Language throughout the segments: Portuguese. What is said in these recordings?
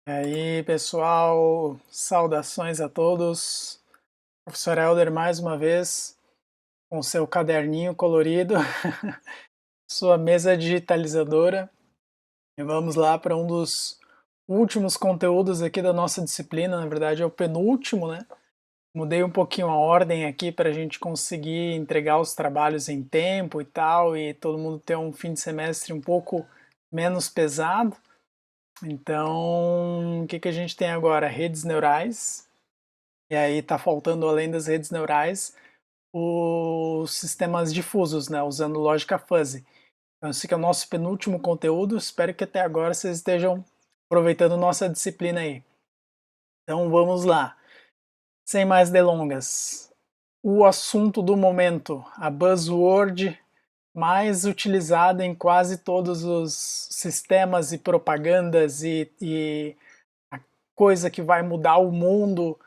E aí, pessoal, saudações a todos. Professor Helder mais uma vez com seu caderninho colorido, sua mesa digitalizadora. E vamos lá para um dos últimos conteúdos aqui da nossa disciplina, na verdade é o penúltimo, né? Mudei um pouquinho a ordem aqui para a gente conseguir entregar os trabalhos em tempo e tal, e todo mundo ter um fim de semestre um pouco menos pesado. Então, o que que a gente tem agora? Redes neurais, e aí está faltando, além das redes neurais, os sistemas difusos, né, usando lógica fuzzy. Então esse aqui é o nosso penúltimo conteúdo, espero que até agora vocês estejam aproveitando nossa disciplina aí. Então vamos lá, sem mais delongas. O assunto do momento, a buzzword mais utilizada em quase todos os sistemas e propagandas e a coisa que vai mudar o mundo,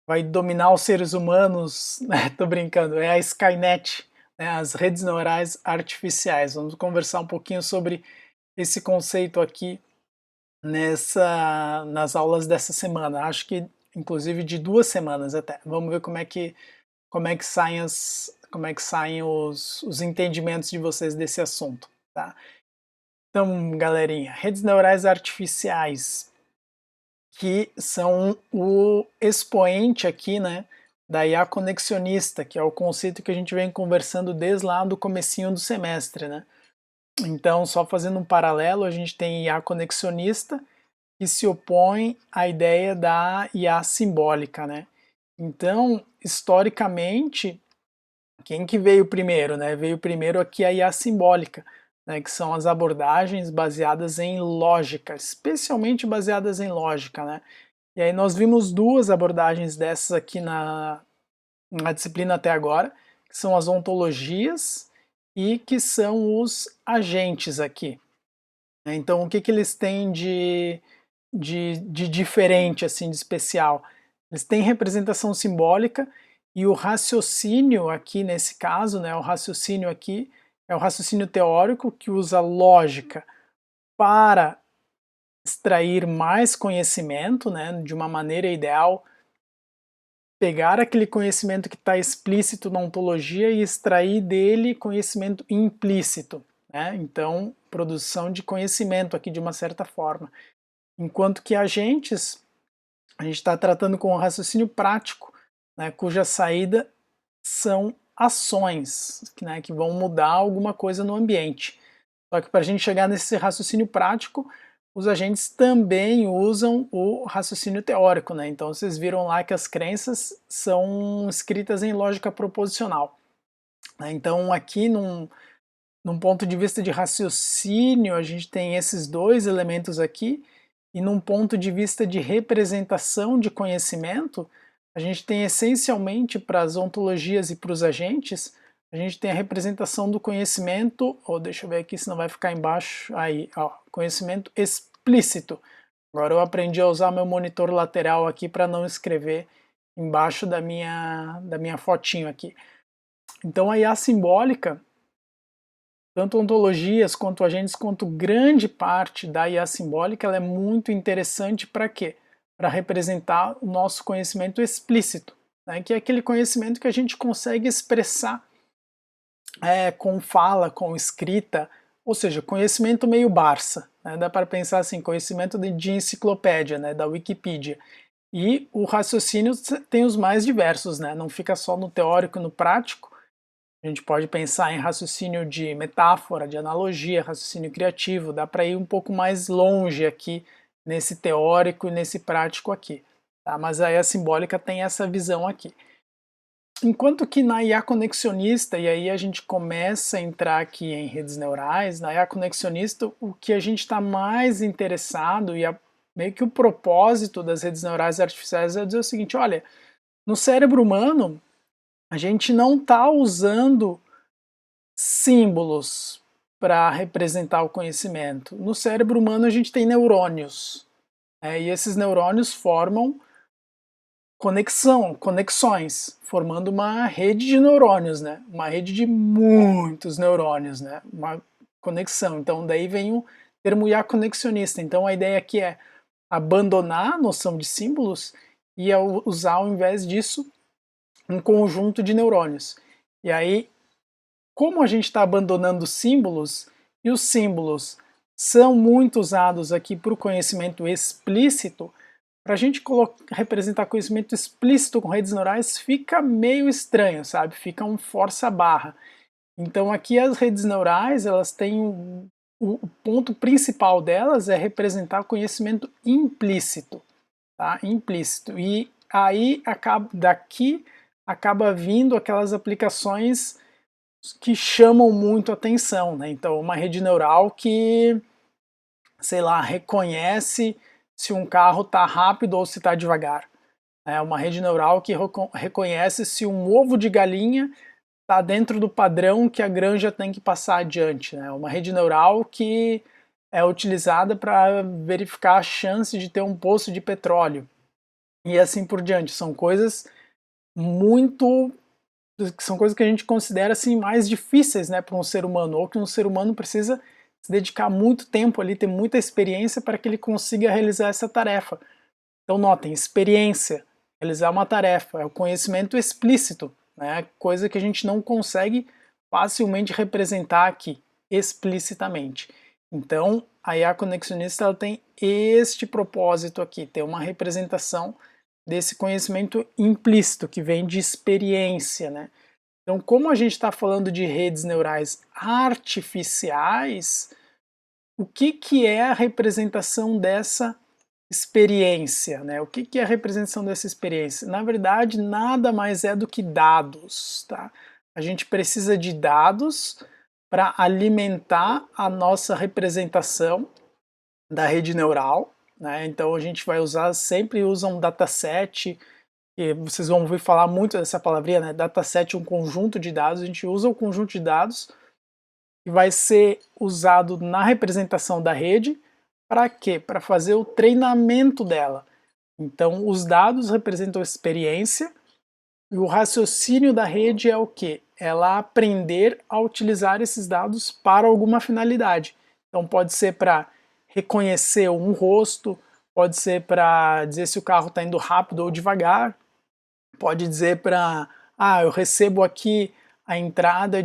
vai dominar os seres humanos, né? Tô brincando, é a Skynet, né? As redes neurais artificiais. Vamos conversar um pouquinho sobre esse conceito aqui nas aulas dessa semana. Acho que inclusive de 2 semanas até. Vamos ver como é que saem os entendimentos de vocês desse assunto, tá? Então, galerinha, redes neurais artificiais, que são o expoente aqui, né, da IA conexionista, que é o conceito que a gente vem conversando desde lá do comecinho do semestre, né? Então, só fazendo um paralelo, a gente tem IA conexionista, que se opõe à ideia da IA simbólica, né? Então, historicamente, quem que veio primeiro, né? Veio primeiro aqui a IA simbólica, né? Que são as abordagens baseadas em lógica, especialmente baseadas em lógica, né? E aí nós vimos duas abordagens dessas aqui na disciplina até agora, que são as ontologias e que são os agentes aqui. Então, o que, que eles têm de diferente, assim, de especial? Eles têm representação simbólica e o raciocínio aqui, nesse caso, né, o raciocínio aqui é o raciocínio teórico que usa lógica para extrair mais conhecimento, né, de uma maneira ideal, pegar aquele conhecimento que está explícito na ontologia e extrair dele conhecimento implícito, né? Então, produção de conhecimento aqui de uma certa forma. Enquanto que agentes, a gente está tratando com um raciocínio prático, né, cuja saída são ações, né, que vão mudar alguma coisa no ambiente. Só que para a gente chegar nesse raciocínio prático, os agentes também usam o raciocínio teórico, né? Então vocês viram lá que as crenças são escritas em lógica proposicional, né? Então aqui num ponto de vista de raciocínio, a gente tem esses dois elementos aqui, e num ponto de vista de representação de conhecimento, a gente tem essencialmente para as ontologias e para os agentes, a gente tem a representação do conhecimento, ou deixa eu ver aqui se não vai ficar embaixo, aí, ó, conhecimento explícito. Agora eu aprendi a usar meu monitor lateral aqui para não escrever embaixo da minha fotinho aqui. Então a IA simbólica, tanto ontologias quanto agentes, quanto grande parte da IA simbólica, ela é muito interessante para quê? Para representar o nosso conhecimento explícito, né? Que é aquele conhecimento que a gente consegue expressar com fala, com escrita, ou seja, conhecimento meio Barça, né? Dá para pensar assim, conhecimento de enciclopédia, né? Da Wikipedia. E o raciocínio tem os mais diversos, né? Não fica só no teórico e no prático. A gente pode pensar em raciocínio de metáfora, de analogia, raciocínio criativo, dá para ir um pouco mais longe aqui nesse teórico e nesse prático aqui, tá? Mas aí a simbólica tem essa visão aqui. Enquanto que na IA conexionista, e aí a gente começa a entrar aqui em redes neurais, na IA conexionista o que a gente está mais interessado, e meio que o propósito das redes neurais artificiais é dizer o seguinte, olha, no cérebro humano a gente não está usando símbolos para representar o conhecimento. No cérebro humano a gente tem neurônios, e esses neurônios formam conexões, formando uma rede de neurônios, né? Uma rede de muitos neurônios, né? Uma conexão. Então daí vem o termo IA conexionista. Então a ideia aqui é abandonar a noção de símbolos e usar, ao invés disso, um conjunto de neurônios. E aí, como a gente está abandonando símbolos, e os símbolos são muito usados aqui para o conhecimento explícito, para a gente representar conhecimento explícito com redes neurais fica meio estranho, sabe? Fica um força-barra. Então aqui as redes neurais, elas têm o ponto principal delas é representar conhecimento implícito, tá? Implícito. E aí daqui acaba vindo aquelas aplicações que chamam muito atenção, né? Então uma rede neural que, sei lá, reconhece se um carro está rápido ou se está devagar. É uma rede neural que reconhece se um ovo de galinha está dentro do padrão que a granja tem que passar adiante. Né? Uma rede neural que é utilizada para verificar a chance de ter um poço de petróleo. E assim por diante. São coisas que a gente considera assim, mais difíceis, né, para um ser humano, ou que um ser humano precisa se dedicar muito tempo ali, ter muita experiência para que ele consiga realizar essa tarefa. Então notem, experiência, realizar uma tarefa, é o conhecimento explícito, né? Coisa que a gente não consegue facilmente representar aqui, explicitamente. Então, a IA conexionista ela tem este propósito aqui, ter uma representação desse conhecimento implícito, que vem de experiência, né? Então, como a gente está falando de redes neurais artificiais, o que é a representação dessa experiência, né? O que é a representação dessa experiência? Na verdade, nada mais é do que dados, tá? A gente precisa de dados para alimentar a nossa representação da rede neural, né? Então a gente vai sempre usa um dataset, e vocês vão ouvir falar muito dessa palavrinha, né? Dataset é um conjunto de dados, a gente usa o conjunto de dados que vai ser usado na representação da rede. Para quê? Para fazer o treinamento dela. Então, os dados representam a experiência e o raciocínio da rede é o quê? Ela aprender a utilizar esses dados para alguma finalidade. Então, pode ser para reconhecer um rosto, pode ser para dizer se o carro está indo rápido ou devagar, pode dizer para, eu recebo aqui a entrada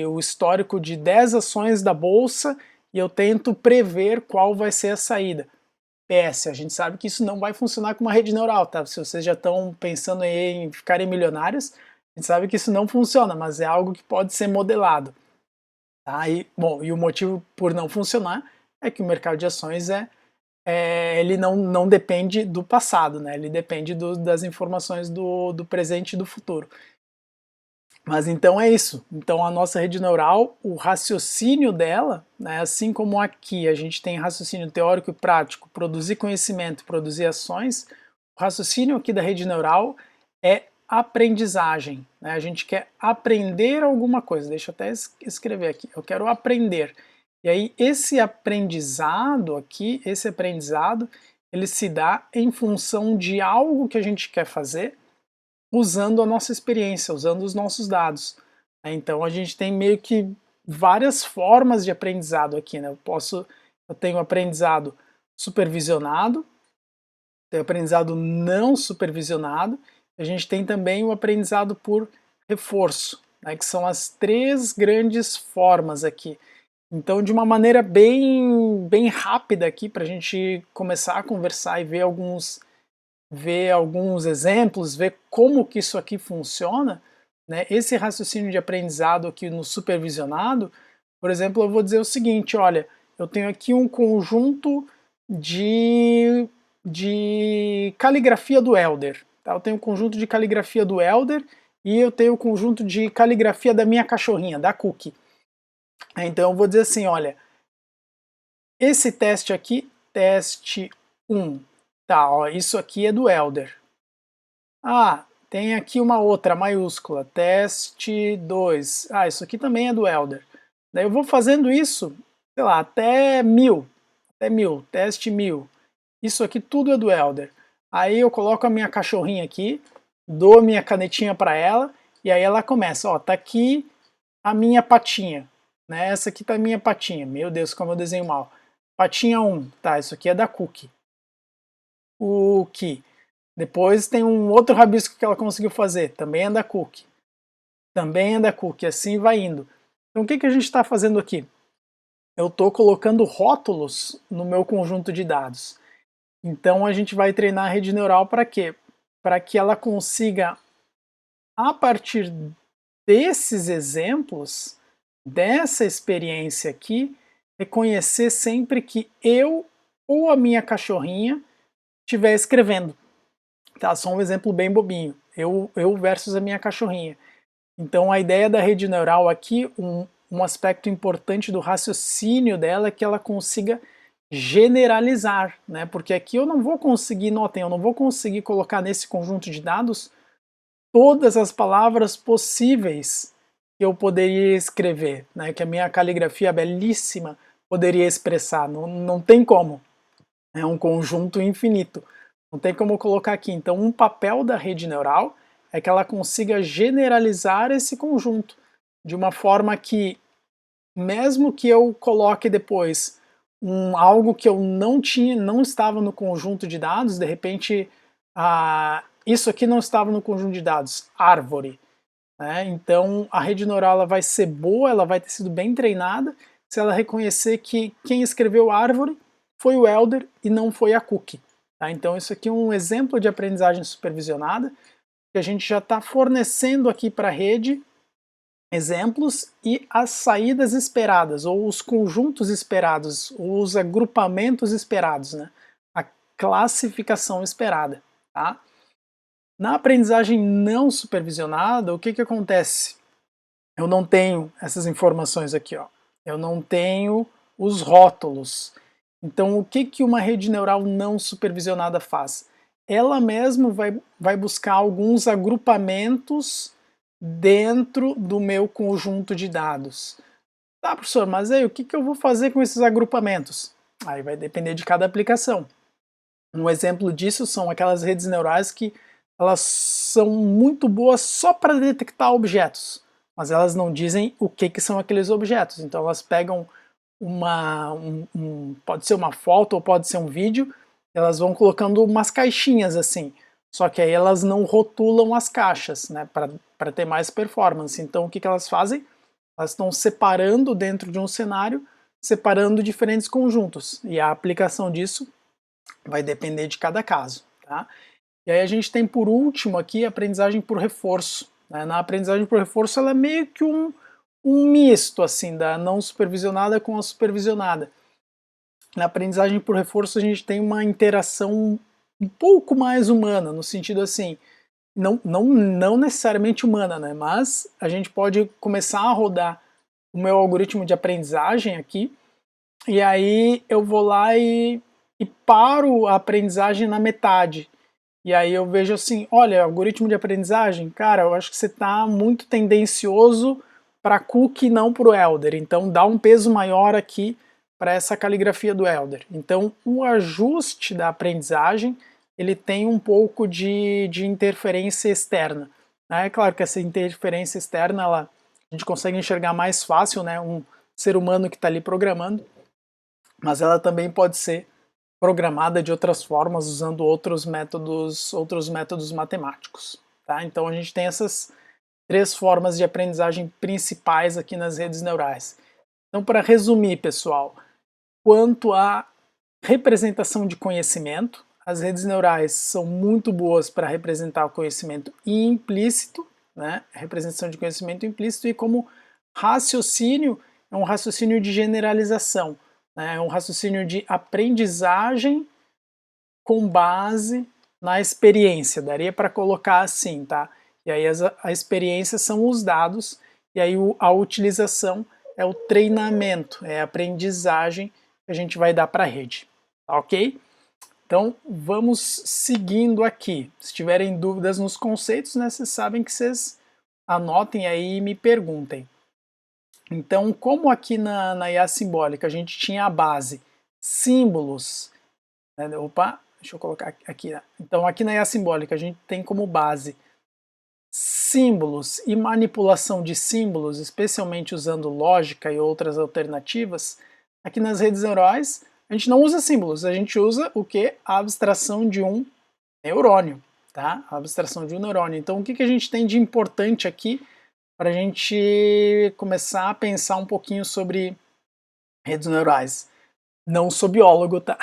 o histórico de 10 ações da bolsa e eu tento prever qual vai ser a saída. PS, a gente sabe que isso não vai funcionar com uma rede neural, tá? Se vocês já estão pensando em ficarem milionários, a gente sabe que isso não funciona, mas é algo que pode ser modelado. Tá? E o motivo por não funcionar é que o mercado de ações ele não depende do passado, né? Ele depende das informações do presente e do futuro. Mas então é isso. Então a nossa rede neural, o raciocínio dela, né, assim como aqui a gente tem raciocínio teórico e prático, produzir conhecimento, produzir ações, o raciocínio aqui da rede neural é aprendizagem. Né? A gente quer aprender alguma coisa. Deixa eu até escrever aqui. Eu quero aprender. E aí esse aprendizado aqui, ele se dá em função de algo que a gente quer fazer, usando a nossa experiência, usando os nossos dados. Então a gente tem meio que várias formas de aprendizado aqui, né? Eu tenho aprendizado supervisionado, tenho aprendizado não supervisionado, a gente tem também o aprendizado por reforço, né? Que são as três grandes formas aqui. Então, de uma maneira bem rápida aqui, para a gente começar a conversar e ver alguns exemplos, ver como que isso aqui funciona, né? Esse raciocínio de aprendizado aqui no supervisionado, por exemplo, eu vou dizer o seguinte, olha, eu tenho aqui um conjunto de caligrafia do Elder, tá? Eu tenho um conjunto de caligrafia do Elder e eu tenho um conjunto de caligrafia da minha cachorrinha, da Cookie. Então eu vou dizer assim, olha, esse teste aqui, teste 1, tá, ó, isso aqui é do Elder. Tem aqui uma outra maiúscula, teste 2. Isso aqui também é do Elder. Daí eu vou fazendo isso, sei lá, até 1000, teste 1000. Isso aqui tudo é do Elder. Aí eu coloco a minha cachorrinha aqui, dou a minha canetinha para ela, e aí ela começa, ó, tá aqui a minha patinha, né? Essa aqui tá a minha patinha. Meu Deus, como eu desenho mal. Patinha 1, tá, isso aqui é da Cookie. cookie. Depois tem um outro rabisco que ela conseguiu fazer, também é da cookie. Também é da cookie, assim vai indo. Então o que, que a gente está fazendo aqui? Eu estou colocando rótulos no meu conjunto de dados. Então a gente vai treinar a rede neural para quê? Para que ela consiga, a partir desses exemplos, dessa experiência aqui, reconhecer sempre que eu ou a minha cachorrinha estiver escrevendo. Tá, só um exemplo bem bobinho. Eu versus a minha cachorrinha. Então a ideia da rede neural aqui, um aspecto importante do raciocínio dela é que ela consiga generalizar, né? Porque aqui eu não vou conseguir, notem, eu não vou conseguir colocar nesse conjunto de dados todas as palavras possíveis que eu poderia escrever, né? Que a minha caligrafia belíssima poderia expressar. Não tem como. É um conjunto infinito. Não tem como colocar aqui. Então, um papel da rede neural é que ela consiga generalizar esse conjunto de uma forma que, mesmo que eu coloque depois algo que eu não tinha, não estava no conjunto de dados, de repente, isso aqui não estava no conjunto de dados, árvore. Né? Então, a rede neural ela vai ser boa, ela vai ter sido bem treinada se ela reconhecer que quem escreveu árvore foi o Elder e não foi a cookie. Tá? Então isso aqui é um exemplo de aprendizagem supervisionada que a gente já está fornecendo aqui para a rede exemplos e as saídas esperadas, ou os conjuntos esperados, ou os agrupamentos esperados, né? A classificação esperada. Tá? Na aprendizagem não supervisionada, o que, que acontece? Eu não tenho essas informações aqui, ó. Eu não tenho os rótulos. Então, o que, que uma rede neural não supervisionada faz? Ela mesma vai buscar alguns agrupamentos dentro do meu conjunto de dados. Tá, professor, mas aí o que, que eu vou fazer com esses agrupamentos? Aí vai depender de cada aplicação. Um exemplo disso são aquelas redes neurais que elas são muito boas só para detectar objetos, mas elas não dizem o que, que são aqueles objetos. Então elas pegam pode ser uma foto ou pode ser um vídeo, elas vão colocando umas caixinhas assim, só que aí elas não rotulam as caixas, né, para ter mais performance. Então o que, que elas fazem? Elas estão separando dentro de um cenário, separando diferentes conjuntos, e a aplicação disso vai depender de cada caso. Tá? E aí a gente tem por último aqui a aprendizagem por reforço. Né? Na aprendizagem por reforço ela é meio que um misto assim da não supervisionada com a supervisionada. Na aprendizagem por reforço a gente tem uma interação um pouco mais humana, no sentido assim, não necessariamente humana, né? Mas a gente pode começar a rodar o meu algoritmo de aprendizagem aqui, e aí eu vou lá e paro a aprendizagem na metade. E aí eu vejo assim, olha, algoritmo de aprendizagem, cara, eu acho que você está muito tendencioso para cookie e não para o Elder. Então dá um peso maior aqui para essa caligrafia do Elder. Então o ajuste da aprendizagem ele tem um pouco de interferência externa. Né? É claro que essa interferência externa a gente consegue enxergar mais fácil, né? Um ser humano que está ali programando, mas ela também pode ser programada de outras formas usando outros métodos matemáticos. Tá? Então a gente tem essas três formas de aprendizagem principais aqui nas redes neurais. Então, para resumir, pessoal, quanto à representação de conhecimento, as redes neurais são muito boas para representar o conhecimento implícito, né? Representação de conhecimento implícito, e como raciocínio, é um raciocínio de generalização, né? É um raciocínio de aprendizagem com base na experiência, daria para colocar assim, tá? E aí a experiência são os dados, e aí a utilização é o treinamento, é a aprendizagem que a gente vai dar para a rede, tá ok? Então vamos seguindo aqui. Se tiverem dúvidas nos conceitos, né, vocês sabem que vocês anotem aí e me perguntem. Então, como aqui na IA simbólica a gente tinha a base símbolos, né, opa, deixa eu colocar aqui. Né? Então, aqui na IA simbólica a gente tem como base símbolos e manipulação de símbolos, especialmente usando lógica e outras alternativas. Aqui nas redes neurais a gente não usa símbolos, a gente usa o que? A abstração de um neurônio, tá? A abstração de um neurônio. Então, o que a gente tem de importante aqui para a gente começar a pensar um pouquinho sobre redes neurais? Não sou biólogo, tá?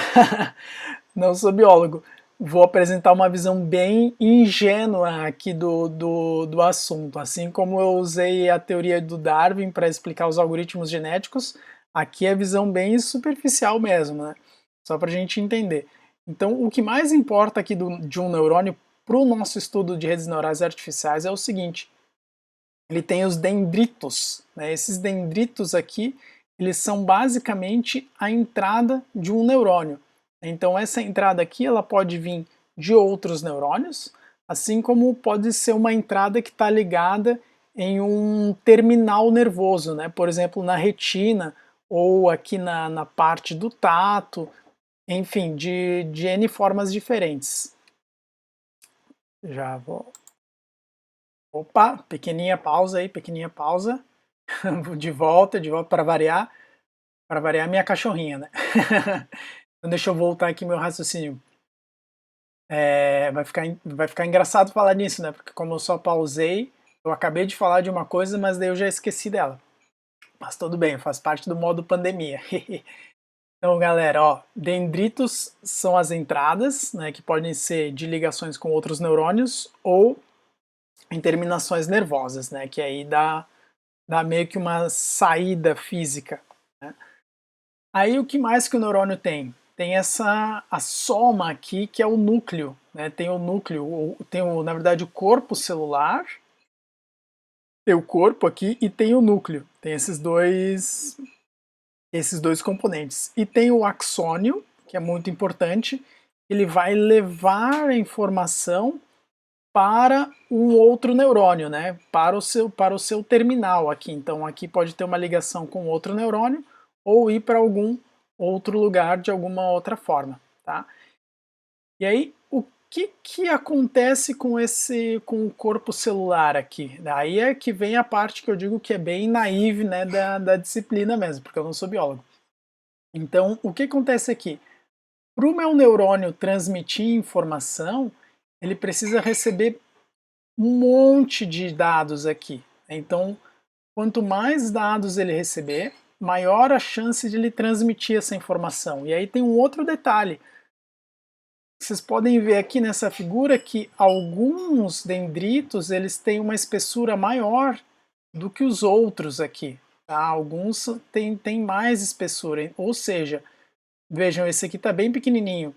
Não sou biólogo. Vou apresentar uma visão bem ingênua aqui do assunto. Assim como eu usei a teoria do Darwin para explicar os algoritmos genéticos, aqui é a visão bem superficial mesmo, né? Só para a gente entender. Então, o que mais importa aqui de um neurônio para o nosso estudo de redes neurais artificiais é o seguinte: ele tem os dendritos, né? Esses dendritos aqui, eles são basicamente a entrada de um neurônio. Então essa entrada aqui, ela pode vir de outros neurônios, assim como pode ser uma entrada que está ligada em um terminal nervoso, né? Por exemplo, na retina ou aqui na parte do tato, enfim, de N formas diferentes. Já vou. Opa, pequenininha pausa aí, pequenininha pausa. De volta para variar minha cachorrinha, né? Então deixa eu voltar aqui meu raciocínio. Vai ficar engraçado falar nisso, né? Porque como eu só pausei, eu acabei de falar de uma coisa, mas daí eu já esqueci dela. Mas tudo bem, faz parte do modo pandemia. Então, galera, ó, dendritos são as entradas, né, que podem ser de ligações com outros neurônios ou em terminações nervosas, né, que aí dá meio que uma saída física, né? Aí o que mais que o neurônio tem? Tem a soma aqui, que é o núcleo, né? Tem o núcleo, na verdade o corpo celular, tem o corpo aqui e tem o núcleo. Tem esses dois componentes. E tem o axônio, que é muito importante, ele vai levar a informação para um outro neurônio, né? Para o seu terminal aqui. Então aqui pode ter uma ligação com outro neurônio ou ir para algum outro lugar de alguma outra forma, tá? E aí o que acontece com o corpo celular aqui? Daí é que vem a parte que eu digo que é bem naive, né, da disciplina mesmo, porque eu não sou biólogo. Então o que acontece aqui? Para o meu neurônio transmitir informação, ele precisa receber um monte de dados aqui. Então, quanto mais dados ele receber, maior a chance de ele transmitir essa informação. E aí tem um outro detalhe. Vocês podem ver aqui nessa figura que alguns dendritos eles têm uma espessura maior do que os outros aqui. Tá? Alguns têm mais espessura, ou seja, vejam, esse aqui está bem pequenininho.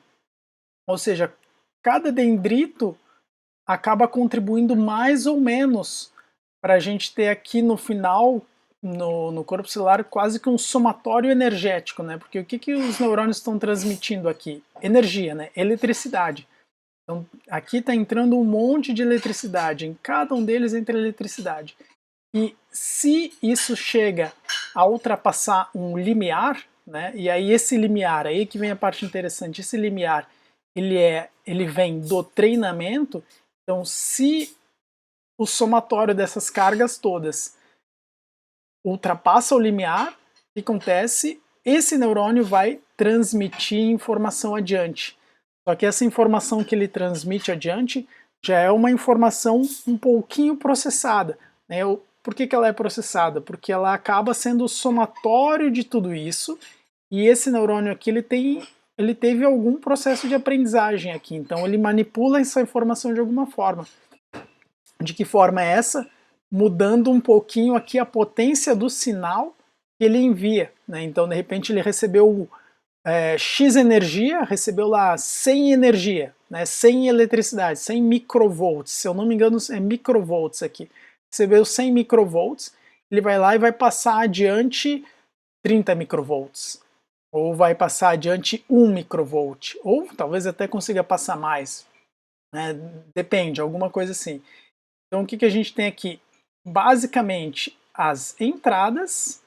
Ou seja, cada dendrito acaba contribuindo mais ou menos para a gente ter aqui no final, no corpo celular, quase que um somatório energético, né? Porque o que os neurônios estão transmitindo aqui? Energia, né? Eletricidade. Então, aqui está entrando um monte de eletricidade, em cada um deles entra eletricidade. E se isso chega a ultrapassar um limiar, né? E aí esse limiar, aí que vem a parte interessante, esse limiar, ele vem do treinamento. Então, se o somatório dessas cargas todas ultrapassa o limiar, o que acontece? Esse neurônio vai transmitir informação adiante. Só que essa informação que ele transmite adiante já é uma informação um pouquinho processada, né? Por que ela é processada? Porque ela acaba sendo o somatório de tudo isso, e esse neurônio aqui ele teve algum processo de aprendizagem aqui, então ele manipula essa informação de alguma forma. De que forma é essa? Mudando um pouquinho aqui a potência do sinal que ele envia, né? Então, de repente, ele recebeu X energia, recebeu lá 100 energia, né? 100 eletricidade, 100 microvolts, se eu não me engano é microvolts aqui. Recebeu 100 microvolts, ele vai lá e vai passar adiante 30 microvolts, ou vai passar adiante 1 microvolt, ou talvez até consiga passar mais, né? Depende, alguma coisa assim. Então o que a gente tem aqui? Basicamente as entradas,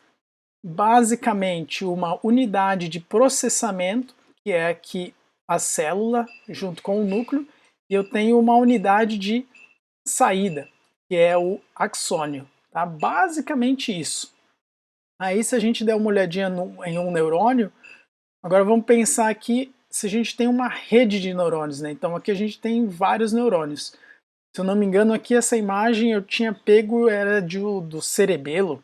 basicamente uma unidade de processamento, que é aqui a célula junto com o núcleo, e eu tenho uma unidade de saída, que é o axônio. Tá? Basicamente isso. Aí se a gente der uma olhadinha em um neurônio, Agora vamos pensar aqui se a gente tem uma rede de neurônios, né? Então aqui a gente tem vários neurônios. Se eu não me engano, aqui essa imagem eu tinha pego, era do cerebelo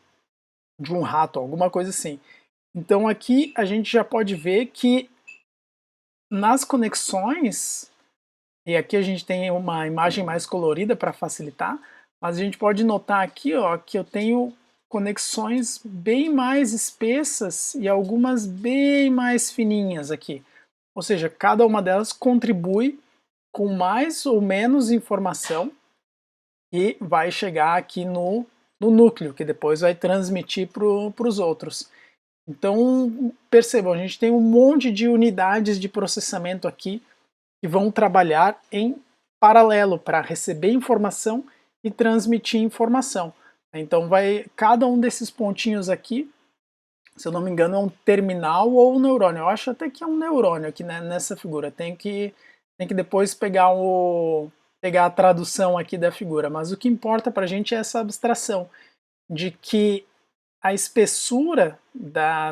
de um rato, alguma coisa assim. Então aqui a gente já pode ver que nas conexões, e aqui a gente tem uma imagem mais colorida para facilitar, mas a gente pode notar aqui, ó, que eu tenho conexões bem mais espessas e algumas bem mais fininhas aqui. Ou seja, cada uma delas contribui com mais ou menos informação e vai chegar aqui no núcleo, que depois vai transmitir para os outros. Então, percebam, a gente tem um monte de unidades de processamento aqui que vão trabalhar em paralelo para receber informação e transmitir informação. Então, cada um desses pontinhos aqui, se eu não me engano, é um terminal ou um neurônio. Eu acho até que é um neurônio aqui, né, nessa figura. Tem que depois pegar a tradução aqui da figura. Mas o que importa para a gente é essa abstração de que a espessura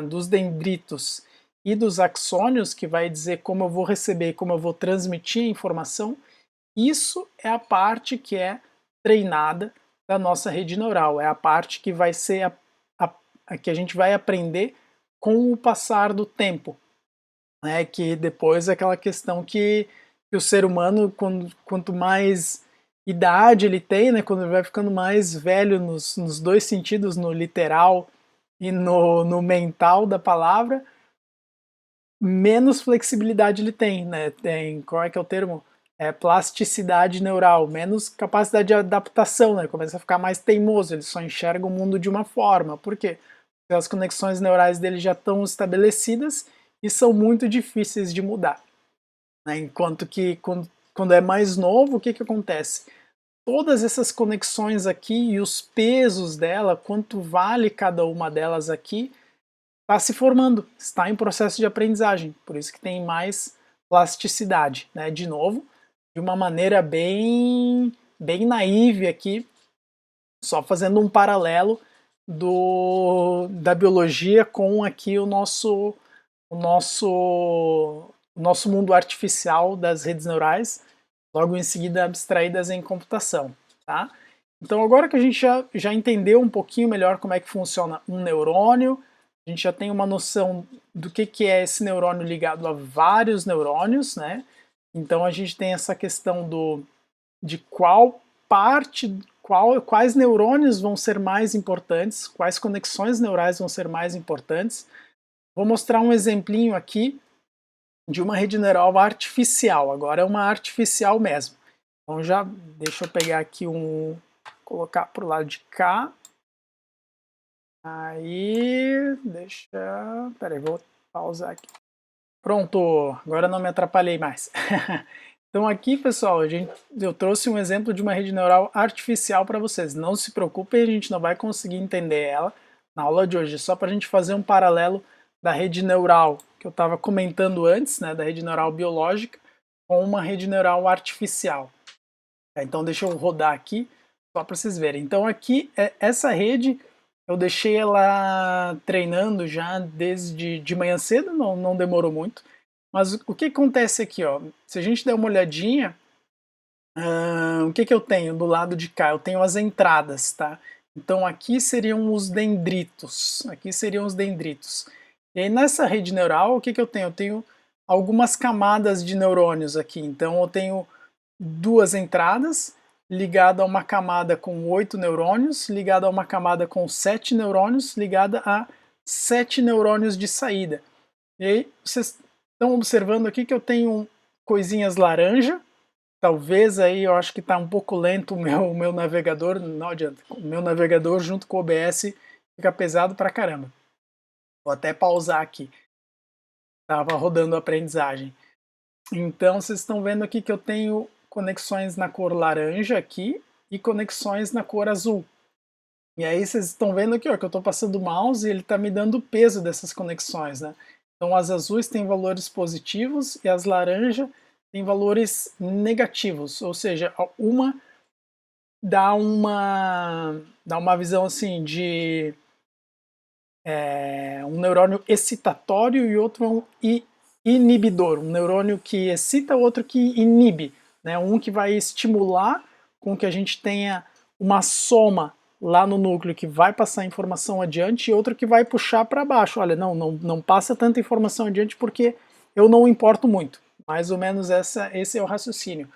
dos dendritos e dos axônios, que vai dizer como eu vou receber e como eu vou transmitir a informação, isso é a parte que é treinada da nossa rede neural, é a parte que vai ser a que a gente vai aprender com o passar do tempo, né? Que depois é aquela questão que o ser humano, quanto mais idade ele tem, né, quando ele vai ficando mais velho nos dois sentidos, no literal e no mental da palavra, menos flexibilidade ele tem, né? Tem, qual é que é o termo? É plasticidade neural, menos capacidade de adaptação, né? Começa a ficar mais teimoso, ele só enxerga o mundo de uma forma. Por quê? Porque as conexões neurais dele já estão estabelecidas e são muito difíceis de mudar, né? Enquanto que quando é mais novo, o que acontece? Todas essas conexões aqui e os pesos dela, quanto vale cada uma delas aqui, está se formando, está em processo de aprendizagem, por isso que tem mais plasticidade, né? De novo, de uma maneira bem naive aqui, só fazendo um paralelo da biologia com aqui o nosso, o nosso mundo artificial das redes neurais, logo em seguida abstraídas em computação, tá? Então agora que a gente já entendeu um pouquinho melhor como é que funciona um neurônio, a gente já tem uma noção do que é esse neurônio ligado a vários neurônios, né? Então a gente tem essa questão de quais neurônios vão ser mais importantes, quais conexões neurais vão ser mais importantes. Vou mostrar um exemplinho aqui de uma rede neural artificial, agora é uma artificial mesmo. Então já deixa eu pegar aqui colocar para o lado de cá. Aí, peraí, vou pausar aqui. Pronto, agora não me atrapalhei mais. Então aqui, pessoal, eu trouxe um exemplo de uma rede neural artificial para vocês. Não se preocupem, a gente não vai conseguir entender ela na aula de hoje, só para a gente fazer um paralelo da rede neural que eu estava comentando antes, né, da rede neural biológica, com uma rede neural artificial. Então deixa eu rodar aqui, só para vocês verem. Então aqui, essa rede, eu deixei ela treinando já desde de manhã cedo, não demorou muito. Mas o que acontece aqui, ó? Se a gente der uma olhadinha, o que eu tenho do lado de cá? Eu tenho as entradas, tá? Então aqui seriam os dendritos. Aqui seriam os dendritos. E aí nessa rede neural, o que eu tenho? Eu tenho algumas camadas de neurônios aqui. Então eu tenho duas entradas, ligada a uma camada com 8 neurônios, ligada a uma camada com 7 neurônios, ligada a 7 neurônios de saída. E aí vocês estão observando aqui que eu tenho coisinhas laranja, talvez aí eu acho que está um pouco lento o meu navegador, não adianta, o meu navegador junto com o OBS fica pesado pra caramba. Vou até pausar aqui, estava rodando a aprendizagem. Então vocês estão vendo aqui que eu tenho conexões na cor laranja aqui e conexões na cor azul. E aí vocês estão vendo aqui ó, que eu estou passando o mouse e ele está me dando o peso dessas conexões, né? Então as azuis têm valores positivos e as laranjas têm valores negativos, ou seja, uma dá uma visão assim um neurônio excitatório e outro é um inibidor, um neurônio que excita, outro que inibe, né? Um que vai estimular com que a gente tenha uma soma lá no núcleo que vai passar informação adiante e outro que vai puxar para baixo. Olha, não passa tanta informação adiante porque eu não importo muito. Mais ou menos esse é o raciocínio.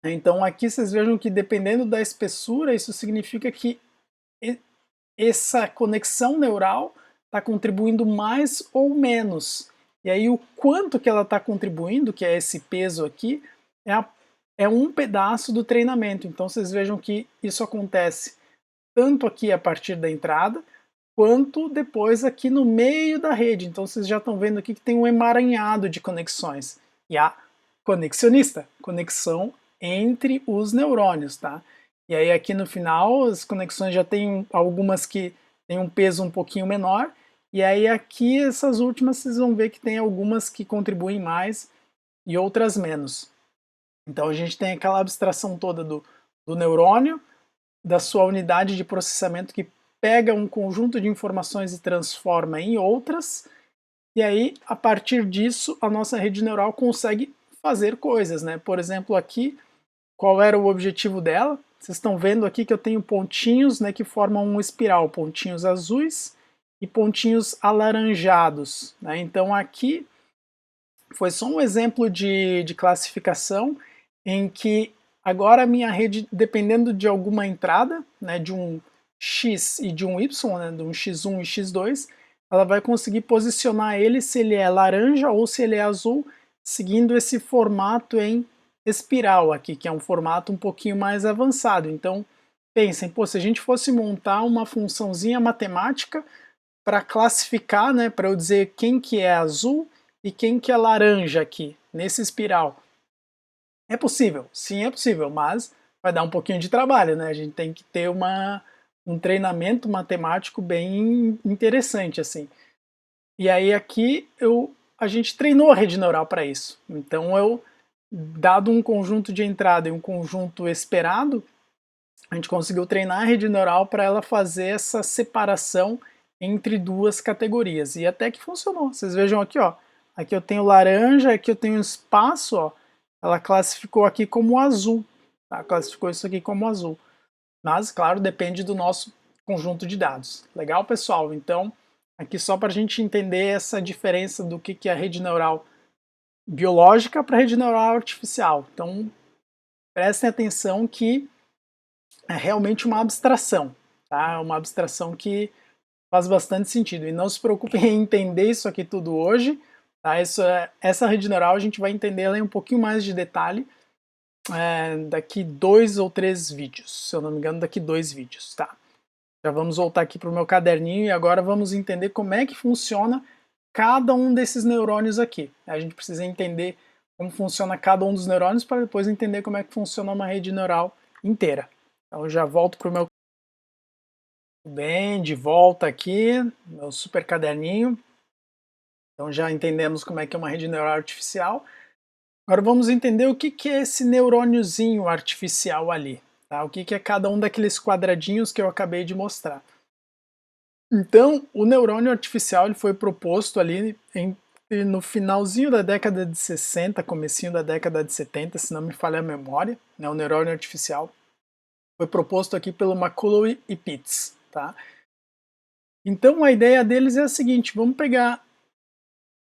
Então aqui vocês vejam que dependendo da espessura, isso significa que essa conexão neural está contribuindo mais ou menos. E aí o quanto que ela está contribuindo, que é esse peso aqui, é um pedaço do treinamento. Então vocês vejam que isso acontece tanto aqui a partir da entrada, quanto depois aqui no meio da rede. Então vocês já estão vendo aqui que tem um emaranhado de conexões. E a conexionista, conexão entre os neurônios, tá? E aí aqui no final as conexões já tem algumas que têm um peso um pouquinho menor, e aí aqui essas últimas vocês vão ver que tem algumas que contribuem mais e outras menos. Então a gente tem aquela abstração toda do neurônio, da sua unidade de processamento que pega um conjunto de informações e transforma em outras, e aí a partir disso a nossa rede neural consegue fazer coisas, né? Por exemplo, aqui, qual era o objetivo dela? Vocês estão vendo aqui que eu tenho pontinhos, né, que formam uma espiral, pontinhos azuis e pontinhos alaranjados, né? Então aqui foi só um exemplo de classificação em que agora a minha rede, dependendo de alguma entrada, né, de um X e de um Y, né, de um X1 e X2, ela vai conseguir posicionar ele se ele é laranja ou se ele é azul, seguindo esse formato em espiral aqui, que é um formato um pouquinho mais avançado. Então, pensem, pô, se a gente fosse montar uma funçãozinha matemática para classificar, né, para eu dizer quem que é azul e quem que é laranja aqui, nesse espiral. É possível, sim é possível, mas vai dar um pouquinho de trabalho, né? A gente tem que ter um treinamento matemático bem interessante, assim. E aí aqui a gente treinou a rede neural para isso. Então dado um conjunto de entrada e um conjunto esperado, a gente conseguiu treinar a rede neural para ela fazer essa separação entre duas categorias. E até que funcionou. Vocês vejam aqui, ó. Aqui eu tenho laranja, aqui eu tenho espaço, ó. Ela classificou aqui como azul. Tá? Classificou isso aqui como azul. Mas, claro, depende do nosso conjunto de dados. Legal, pessoal? Então, aqui só para a gente entender essa diferença do que é a rede neural biológica para a rede neural artificial. Então, prestem atenção que é realmente uma abstração, tá? Uma abstração que faz bastante sentido. E não se preocupem em entender isso aqui tudo hoje, tá? Essa rede neural a gente vai entender ela em um pouquinho mais de detalhe daqui 2 ou 3 vídeos, se eu não me engano, daqui 2 vídeos, tá? Já vamos voltar aqui para o meu caderninho e agora vamos entender como é que funciona cada um desses neurônios aqui. A gente precisa entender como funciona cada um dos neurônios para depois entender como é que funciona uma rede neural inteira. Então eu já volto para o meu bem, de volta aqui, meu super caderninho. Então já entendemos como é que é uma rede neural artificial. Agora vamos entender o que é esse neurôniozinho artificial ali. Tá? O que é cada um daqueles quadradinhos que eu acabei de mostrar. Então, o neurônio artificial ele foi proposto ali no finalzinho da década de 60, comecinho da década de 70, se não me falha a memória, né, o neurônio artificial foi proposto aqui pelo McCullough e Pitts. Tá? Então a ideia deles é a seguinte, vamos pegar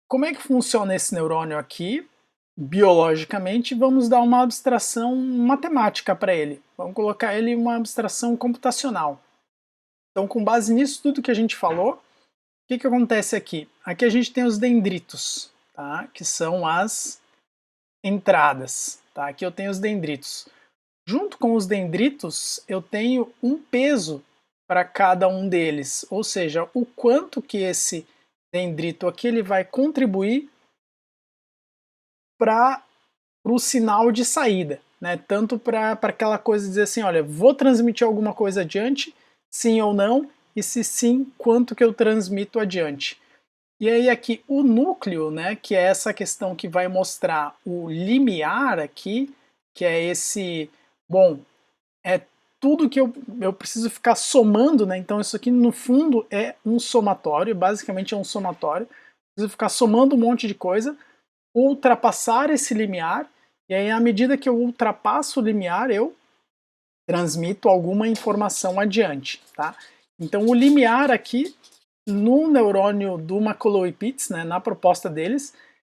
como é que funciona esse neurônio aqui, biologicamente, e vamos dar uma abstração matemática para ele. Vamos colocar ele em uma abstração computacional. Então, com base nisso tudo que a gente falou, o que acontece aqui? Aqui a gente tem os dendritos, tá? Que são as entradas. Tá? Aqui eu tenho os dendritos. Junto com os dendritos, eu tenho um peso para cada um deles, ou seja, o quanto que esse dendrito aqui ele vai contribuir para o sinal de saída, né? Tanto para aquela coisa de dizer assim, olha, vou transmitir alguma coisa adiante, sim ou não, e se sim, quanto que eu transmito adiante. E aí aqui o núcleo, né, que é essa questão que vai mostrar o limiar aqui, que é esse, bom, é tudo que eu preciso ficar somando, né? Então isso aqui no fundo é um somatório, basicamente é um somatório. Preciso ficar somando um monte de coisa, ultrapassar esse limiar, e aí à medida que eu ultrapasso o limiar, eu transmito alguma informação adiante, tá? Então o limiar aqui, no neurônio do Macaulay-Pitts, né, na proposta deles,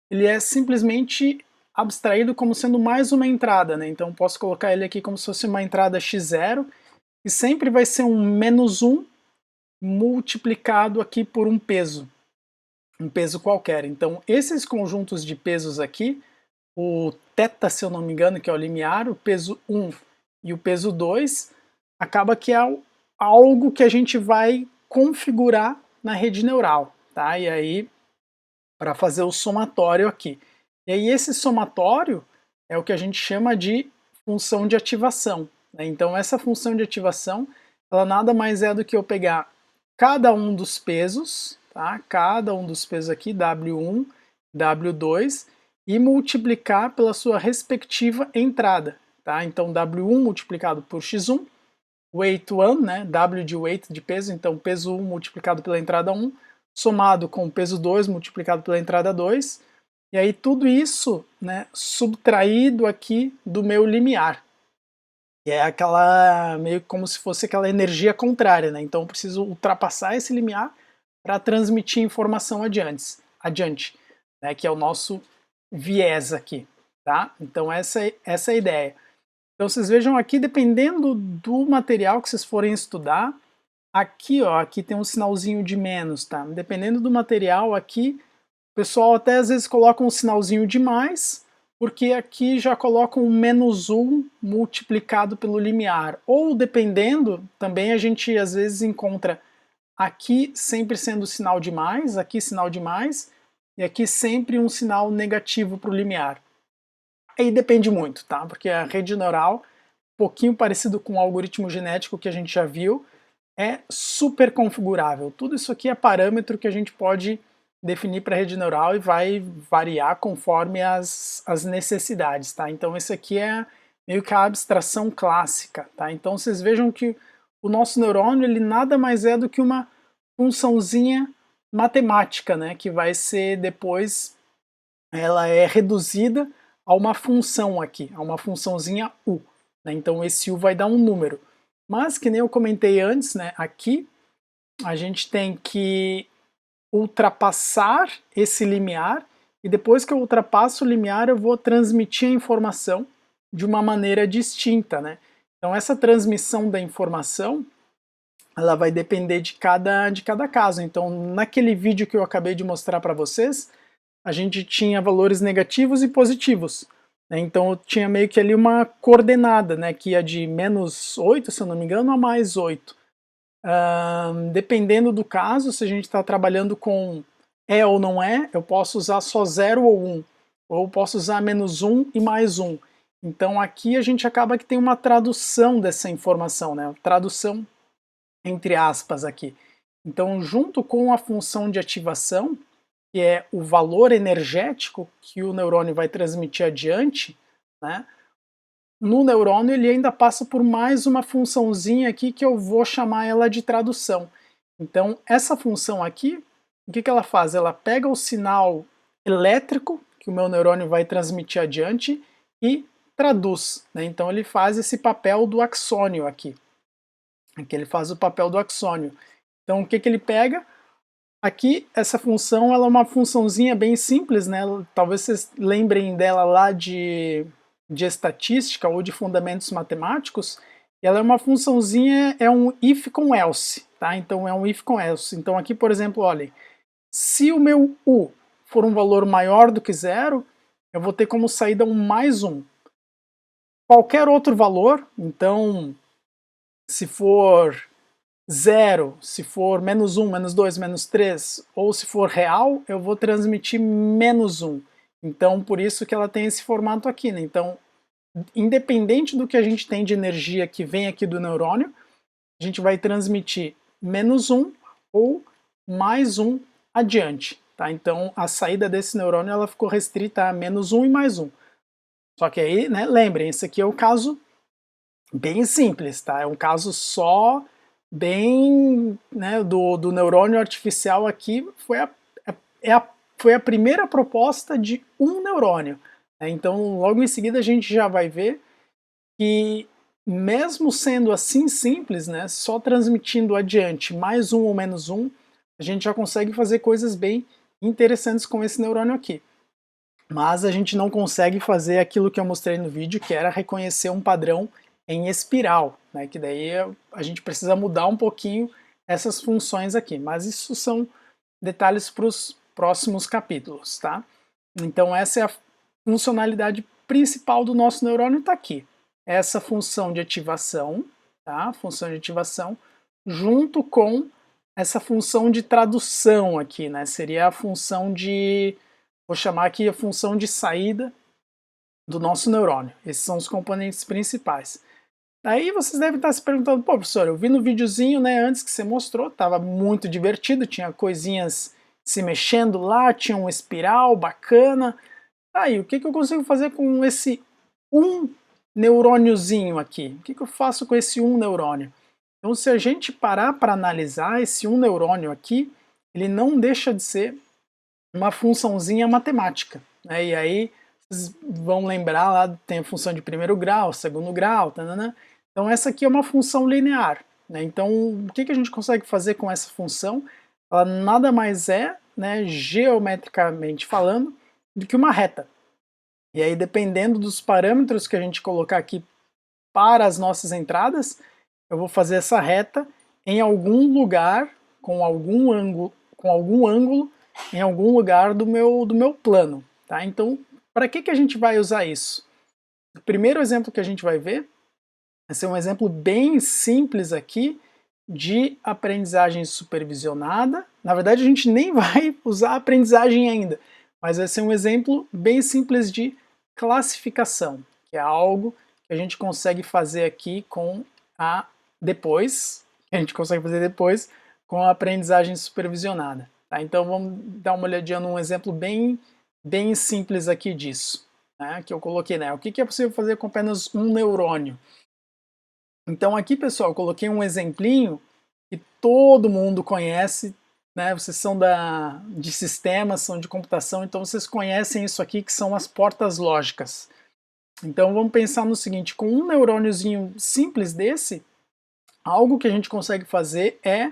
ele é simplesmente abstraído como sendo mais uma entrada, né? Então posso colocar ele aqui como se fosse uma entrada x0, e sempre vai ser um menos 1 multiplicado aqui por um peso qualquer. Então esses conjuntos de pesos aqui, o θ, se eu não me engano, que é o limiar, o peso 1 e o peso 2, acaba que é algo que a gente vai configurar na rede neural, tá? E aí, para fazer o somatório aqui. E aí esse somatório é o que a gente chama de função de ativação, né? Então essa função de ativação, ela nada mais é do que eu pegar cada um dos pesos, tá? Cada um dos pesos aqui, W1, W2, e multiplicar pela sua respectiva entrada, tá? Então W1 multiplicado por x1, weight 1, né? W de weight de peso, então peso 1 multiplicado pela entrada 1, somado com o peso 2 multiplicado pela entrada 2, e aí tudo isso, né, subtraído aqui do meu limiar. E é aquela, meio como se fosse aquela energia contrária, né? Então eu preciso ultrapassar esse limiar para transmitir informação adiante, né, que é o nosso viés aqui, tá? Então essa é a ideia. Então vocês vejam aqui, dependendo do material que vocês forem estudar, aqui, ó, aqui tem um sinalzinho de menos, tá? Dependendo do material aqui, o pessoal até às vezes coloca um sinalzinho de mais, porque aqui já coloca um menos 1 multiplicado pelo limiar. Ou dependendo, também a gente às vezes encontra aqui sempre sendo sinal de mais, aqui sinal de mais, e aqui sempre um sinal negativo para o limiar. Aí depende muito, tá? Porque a rede neural, um pouquinho parecido com o algoritmo genético que a gente já viu, é super configurável. Tudo isso aqui é parâmetro que a gente pode definir para a rede neural e vai variar conforme as necessidades, tá? Então esse aqui é meio que a abstração clássica, tá? Então vocês vejam que o nosso neurônio, ele nada mais é do que uma funçãozinha matemática, né? Que vai ser depois, ela é reduzida a uma função aqui, a uma funçãozinha u, né? Então esse u vai dar um número. Mas, que nem eu comentei antes, né, aqui a gente tem que ultrapassar esse limiar, e depois que eu ultrapasso o limiar eu vou transmitir a informação de uma maneira distinta, né? Então essa transmissão da informação, ela vai depender de cada caso. Então naquele vídeo que eu acabei de mostrar para vocês, a gente tinha valores negativos e positivos. Então eu tinha meio que ali uma coordenada, né, que ia de menos 8, se eu não me engano, a mais 8. Dependendo do caso, se a gente está trabalhando com é ou não é, eu posso usar só 0 ou 1, ou eu posso usar menos 1 e mais 1. Então aqui a gente acaba que tem uma tradução dessa informação, né, tradução entre aspas aqui. Então junto com a função de ativação, que é o valor energético que o neurônio vai transmitir adiante, né? No neurônio ele ainda passa por mais uma funçãozinha aqui que eu vou chamar ela de tradução. Então essa função aqui, o que ela faz? Ela pega o sinal elétrico que o meu neurônio vai transmitir adiante e traduz, né? Então ele faz esse papel do axônio aqui. Aqui ele faz o papel do axônio. Então o que ele pega? Aqui, essa função, ela é uma funçãozinha bem simples, né? Talvez vocês lembrem dela lá de estatística ou de fundamentos matemáticos. Ela é uma funçãozinha, é um if com else, tá? Então é um if com else. Então aqui, por exemplo, olhem, se o meu u for um valor maior do que zero, eu vou ter como saída um mais 1. Qualquer outro valor, então, se for 0, se for menos 1, menos 2, menos 3, ou se for real, eu vou transmitir menos 1. Então, por isso que ela tem esse formato aqui, né? Então, independente do que a gente tem de energia que vem aqui do neurônio, a gente vai transmitir menos 1 ou mais 1 adiante, tá? Então, a saída desse neurônio, ela ficou restrita a menos 1 e mais 1. Só que aí, né, lembrem, esse aqui é o caso bem simples, tá? É um caso só bem, né, do neurônio artificial aqui, foi a primeira proposta de um neurônio, né? Então logo em seguida a gente já vai ver que mesmo sendo assim simples, né, só transmitindo adiante mais um ou menos um, a gente já consegue fazer coisas bem interessantes com esse neurônio aqui. Mas a gente não consegue fazer aquilo que eu mostrei no vídeo, que era reconhecer um padrão em espiral, né, que daí a gente precisa mudar um pouquinho essas funções aqui, mas isso são detalhes para os próximos capítulos, tá? Então essa é a funcionalidade principal do nosso neurônio, está aqui. Essa função de ativação, tá? Função de ativação, junto com essa função de tradução aqui, né? Seria a função de, vou chamar aqui a função de saída do nosso neurônio. Esses são os componentes principais. Aí vocês devem estar se perguntando, pô, professor, eu vi no videozinho, né, antes que você mostrou, estava muito divertido, tinha coisinhas se mexendo lá, tinha um espiral bacana. Aí, o que eu consigo fazer com esse um neurôniozinho aqui? O que eu faço com esse um neurônio? Então, se a gente parar para analisar esse um neurônio aqui, ele não deixa de ser uma funçãozinha matemática, né? E aí vocês vão lembrar lá, tem a função de primeiro grau, segundo grau, tanana. Então essa aqui é uma função linear, né? Então o que a gente consegue fazer com essa função? Ela nada mais é, né, geometricamente falando, do que uma reta. E aí dependendo dos parâmetros que a gente colocar aqui para as nossas entradas, eu vou fazer essa reta em algum lugar, com algum ângulo em algum lugar do meu plano. Tá? Então, para que a gente vai usar isso? O primeiro exemplo que a gente vai ver vai ser um exemplo bem simples aqui de aprendizagem supervisionada. Na verdade, a gente nem vai usar aprendizagem ainda, mas vai ser um exemplo bem simples de classificação, que é algo que a gente consegue fazer aqui com a gente consegue fazer depois com a aprendizagem supervisionada. Tá? Então vamos dar uma olhadinha num exemplo bem simples aqui disso, né, que eu coloquei, né? O que é possível fazer com apenas um neurônio? Então aqui, pessoal, eu coloquei um exemplinho que todo mundo conhece, né? Vocês são de sistemas, são de computação, então vocês conhecem isso aqui, que são as portas lógicas. Então vamos pensar no seguinte, com um neurôniozinho simples desse, algo que a gente consegue fazer é,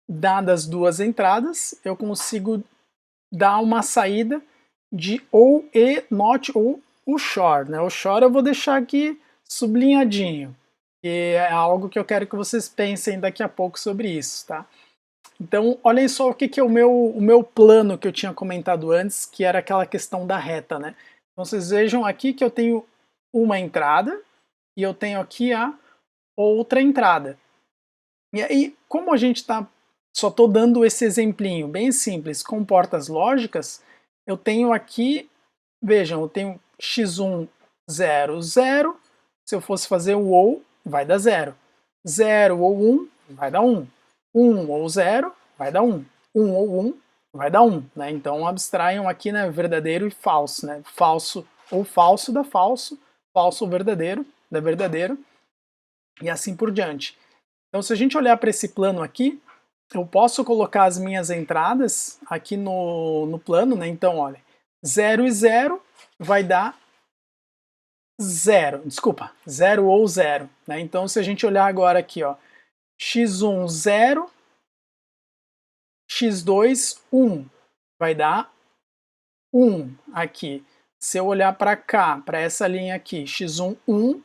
dadas duas entradas, eu consigo dar uma saída de ou e, not ou o short, né? O short eu vou deixar aqui sublinhadinho, que é algo que eu quero que vocês pensem daqui a pouco sobre isso, tá? Então, olhem só o que é o meu plano que eu tinha comentado antes, que era aquela questão da reta, né? Então, vocês vejam aqui que eu tenho uma entrada e eu tenho aqui a outra entrada. E aí, como a gente está só estou dando esse exemplinho bem simples com portas lógicas, eu tenho aqui, vejam, eu tenho x1, 0, 0, se eu fosse fazer o ou, vai dar 0. 0 ou 1, vai dar 1. 1 ou 0, vai dar 1. 1 ou 1, vai dar 1. Né? Então abstraiam aqui, né, verdadeiro e falso. Né? Falso ou falso dá falso, falso ou verdadeiro dá verdadeiro, e assim por diante. Então se a gente olhar para esse plano aqui, eu posso colocar as minhas entradas aqui no plano, né? Então, olha, 0 e 0 vai dar 0, desculpa, 0 ou 0, né? Então, se a gente olhar agora aqui, ó, x1, 0, x2, 1, vai dar 1 aqui. Se eu olhar para cá, para essa linha aqui, x1, 1,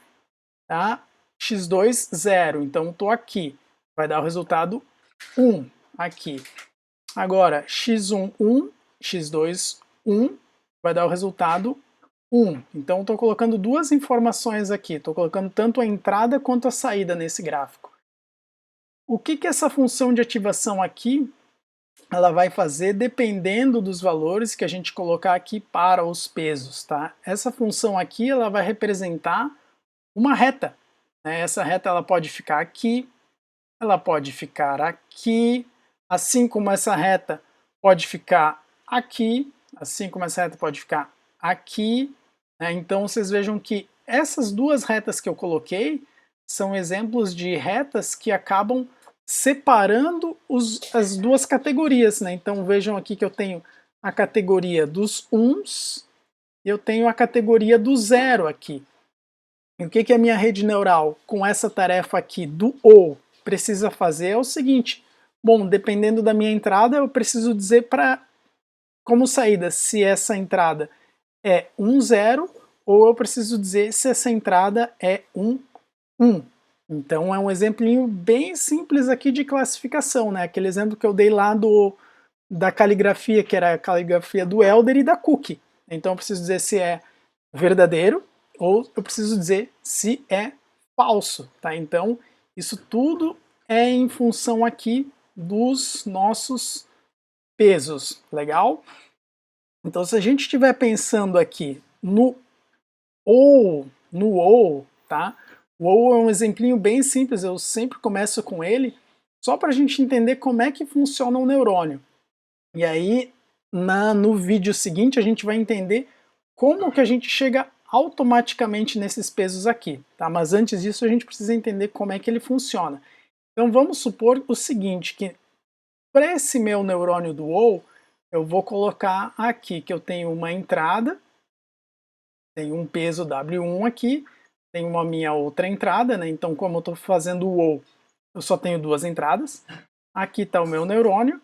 tá? x2, 0, então estou aqui, vai dar o resultado 1 aqui. Agora, x1, 1, x2, 1, vai dar o resultado 1. Então, estou colocando duas informações aqui. Estou colocando tanto a entrada quanto a saída nesse gráfico. O que essa função de ativação aqui ela vai fazer dependendo dos valores que a gente colocar aqui para os pesos, tá? Essa função aqui ela vai representar uma reta. Né? Essa reta ela pode ficar aqui, ela pode ficar aqui, assim como essa reta pode ficar aqui, assim como essa reta pode ficar aqui, né? Então vocês vejam que essas duas retas que eu coloquei são exemplos de retas que acabam separando as duas categorias, né? Então vejam aqui que eu tenho a categoria dos uns e eu tenho a categoria do zero aqui. E o que a minha rede neural com essa tarefa aqui do ou precisa fazer é o seguinte: bom, dependendo da minha entrada, eu preciso dizer para como saída se essa entrada é 1, 0, ou eu preciso dizer se essa entrada é 1, 1. Então é um exemplinho bem simples aqui de classificação, né? Aquele exemplo que eu dei lá da caligrafia, que era a caligrafia do Elder e da Cookie. Então eu preciso dizer se é verdadeiro ou eu preciso dizer se é falso, tá? Então isso tudo é em função aqui dos nossos pesos, legal? Então se a gente estiver pensando aqui no ou, tá? O ou é um exemplinho bem simples, eu sempre começo com ele, só para a gente entender como é que funciona o neurônio. E aí, no vídeo seguinte, a gente vai entender como que a gente chega automaticamente nesses pesos aqui, tá? Mas antes disso, a gente precisa entender como é que ele funciona. Então vamos supor o seguinte, que para esse meu neurônio do ou, eu vou colocar aqui que eu tenho uma entrada, tenho um peso W1 aqui, tenho uma minha outra entrada, né? Então como eu estou fazendo o ou, eu só tenho duas entradas. Aqui está o meu neurônio,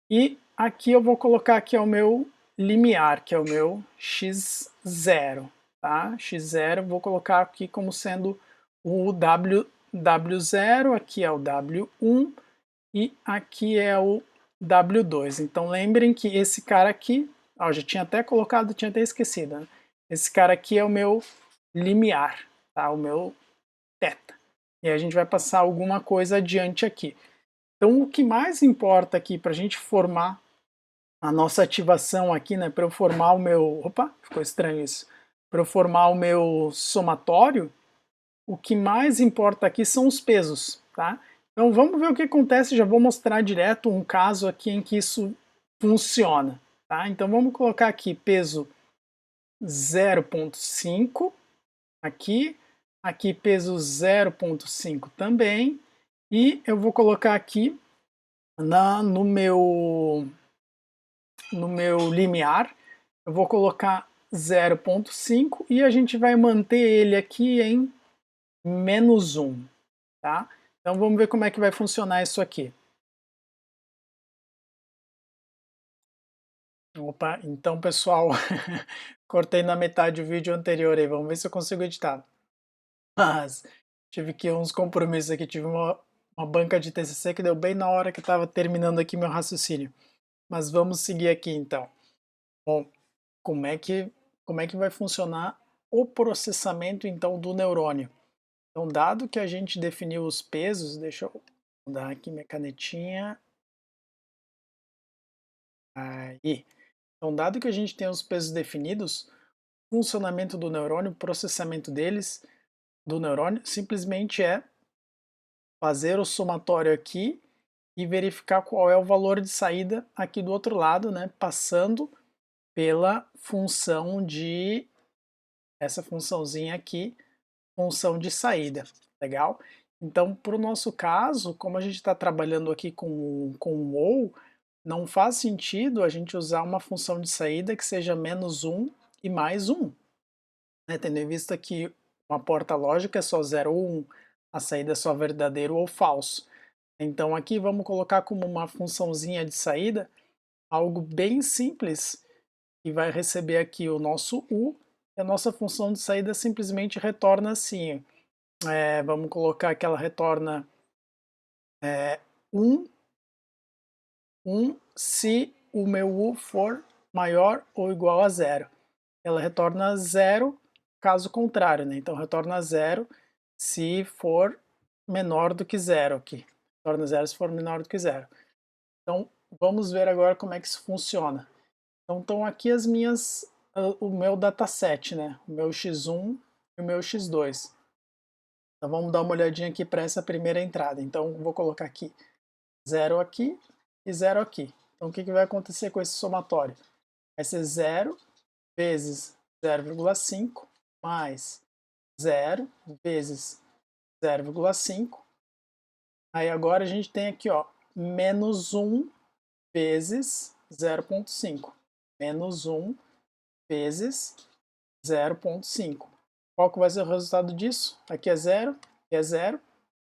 e aqui eu vou colocar aqui o meu limiar, que é o meu x0, tá? x0 vou colocar aqui como sendo o W0, aqui é o W1 e aqui é o W2. Então lembrem que esse cara aqui, ó, já tinha até colocado, tinha até esquecido, né? Esse cara aqui é o meu limiar, tá? O meu θ. E a gente vai passar alguma coisa adiante aqui. Então o que mais importa aqui para a gente formar a nossa ativação aqui, né, para eu formar o meu, opa, ficou estranho isso, para eu formar o meu somatório, o que mais importa aqui são os pesos, tá? Então vamos ver o que acontece, já vou mostrar direto um caso aqui em que isso funciona, tá? Então vamos colocar aqui peso 0,5 aqui, aqui peso 0,5 também, e eu vou colocar aqui no meu limiar, eu vou colocar 0,5 e a gente vai manter ele aqui em -1, tá? Então vamos ver como é que vai funcionar isso aqui. Opa, então pessoal, cortei na metade o vídeo anterior aí, vamos ver se eu consigo editar. Mas tive que uns compromissos aqui, tive uma banca de TCC que deu bem na hora que eu estava terminando aqui meu raciocínio. Mas vamos seguir aqui então. Bom, como é que vai funcionar o processamento então do neurônio? Então, dado que a gente definiu os pesos, deixa eu mudar aqui minha canetinha. Aí. Então, dado que a gente tem os pesos definidos, o funcionamento do neurônio, o processamento deles, do neurônio, simplesmente é fazer o somatório aqui e verificar qual é o valor de saída aqui do outro lado, né, passando pela função de, essa funçãozinha aqui, função de saída, legal? Então, para o nosso caso, como a gente está trabalhando aqui com o ou, não faz sentido a gente usar uma função de saída que seja -1 e +1, né? Tendo em vista que uma porta lógica é só 0 ou 1, a saída é só verdadeiro ou falso. Então aqui vamos colocar como uma funçãozinha de saída algo bem simples, que vai receber aqui o nosso u, e a nossa função de saída simplesmente retorna assim. Vamos colocar que ela retorna 1 se o meu u for maior ou igual a 0. Ela retorna 0 caso contrário, né? Então retorna 0 se for menor do que 0 aqui. Retorna 0 se for menor do que 0. Então vamos ver agora como é que isso funciona. Então estão aqui o meu dataset, né? O meu x1 e o meu x2. Então vamos dar uma olhadinha aqui para essa primeira entrada. Então vou colocar aqui 0 aqui e 0 aqui. Então o que vai acontecer com esse somatório? Vai ser 0 vezes 0,5 mais 0 vezes 0,5. Aí agora a gente tem aqui, ó, menos 1 vezes 0,5. Menos 1 vezes 0,5. Qual que vai ser o resultado disso? Aqui é 0, aqui é 0.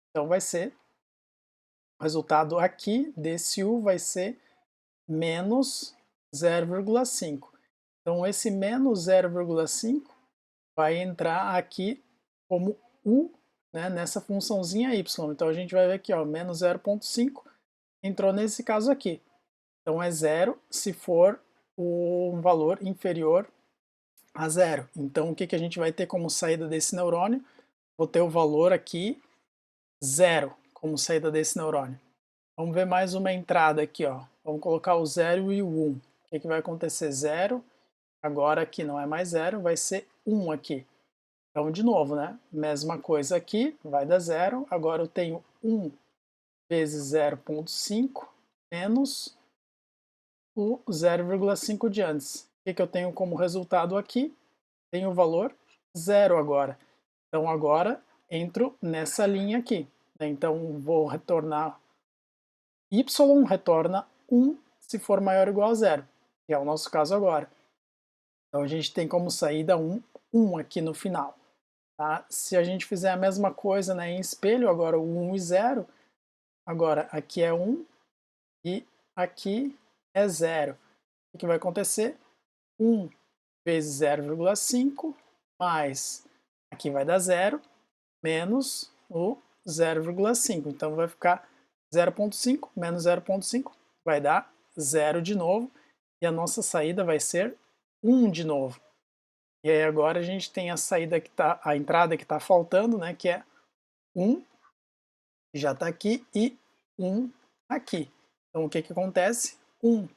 Então vai ser, o resultado aqui desse U vai ser menos 0,5. Então esse menos 0,5 vai entrar aqui como U, né, nessa funçãozinha y. Então a gente vai ver aqui, ó, menos 0,5 entrou nesse caso aqui. Então é 0 se for um valor inferior a 0. Então o que, que a gente vai ter como saída desse neurônio? Vou ter o valor aqui 0 como saída desse neurônio. Vamos ver mais uma entrada aqui, ó. Vamos colocar o 0 e o 1. O que, que vai acontecer? 0, agora aqui não é mais 0, vai ser 1 aqui. Então, de novo, né? Mesma coisa aqui, vai dar 0. Agora eu tenho 1 vezes 0,5 menos o 0,5 de antes. O que, que eu tenho como resultado aqui? Tenho o valor 0 agora. Então, agora entro nessa linha aqui. Então, vou retornar y retorna 1 se for maior ou igual a 0, que é o nosso caso agora. Então a gente tem como saída 1 aqui no final. Tá? Se a gente fizer a mesma coisa, né, em espelho, agora o 1 e 0, agora aqui é 1 e aqui é 0. O que vai acontecer? 1 vezes 0,5 mais, aqui vai dar 0, menos o 0,5. Então vai ficar 0,5 menos 0,5 vai dar 0 de novo, e a nossa saída vai ser 1 de novo. E aí agora a gente tem a saída que tá, a entrada que está faltando, né, que é 1, que já está aqui, e 1 aqui. Então o que, que acontece? 1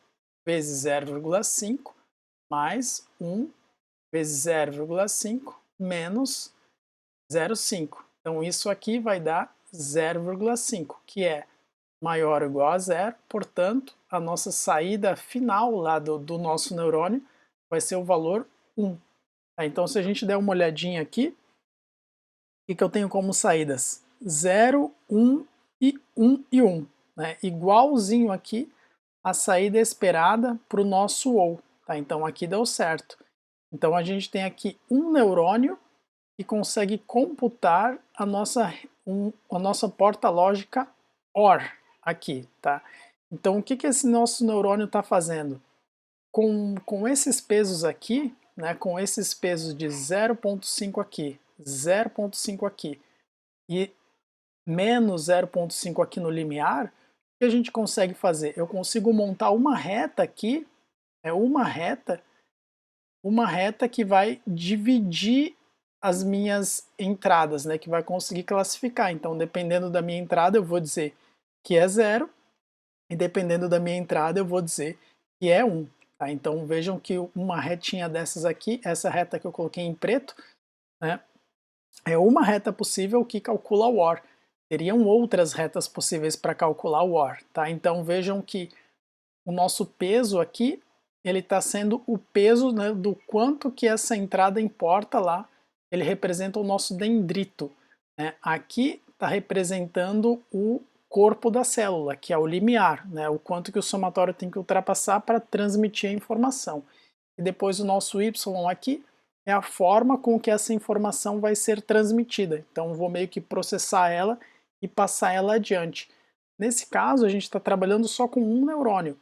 vezes 0,5 mais 1 vezes 0,5 menos 0,5. Então isso aqui vai dar 0,5, que é maior ou igual a 0, portanto, a nossa saída final lá do nosso neurônio vai ser o valor 1. Tá? Então, se a gente der uma olhadinha aqui, o que eu tenho como saídas? 0, 1 e 1 e 1. Né? Igualzinho aqui a saída esperada para o nosso OU. Tá? Então, aqui deu certo. Então, a gente tem aqui um neurônio que consegue computar a nossa porta lógica OR aqui, tá? Então, o que, que esse nosso neurônio está fazendo? Com esses pesos aqui, né, com esses pesos de 0,5 aqui, 0,5 aqui e menos 0,5 aqui no limiar, o que a gente consegue fazer? Eu consigo montar uma reta aqui, uma reta que vai dividir as minhas entradas, né, que vai conseguir classificar. Então, dependendo da minha entrada, eu vou dizer que é 0, e dependendo da minha entrada, eu vou dizer que é 1. Tá? Então, vejam que uma retinha dessas aqui, essa reta que eu coloquei em preto, né, é uma reta possível que calcula o OR. Teriam outras retas possíveis para calcular o OR. Tá? Então, vejam que o nosso peso aqui, ele está sendo o peso, né, do quanto que essa entrada importa lá. Ele representa o nosso dendrito. Né? Aqui está representando o corpo da célula, que é o limiar, né? O quanto que o somatório tem que ultrapassar para transmitir a informação. E depois o nosso y aqui é a forma com que essa informação vai ser transmitida. Então vou meio que processar ela e passar ela adiante. Nesse caso a gente está trabalhando só com um neurônio.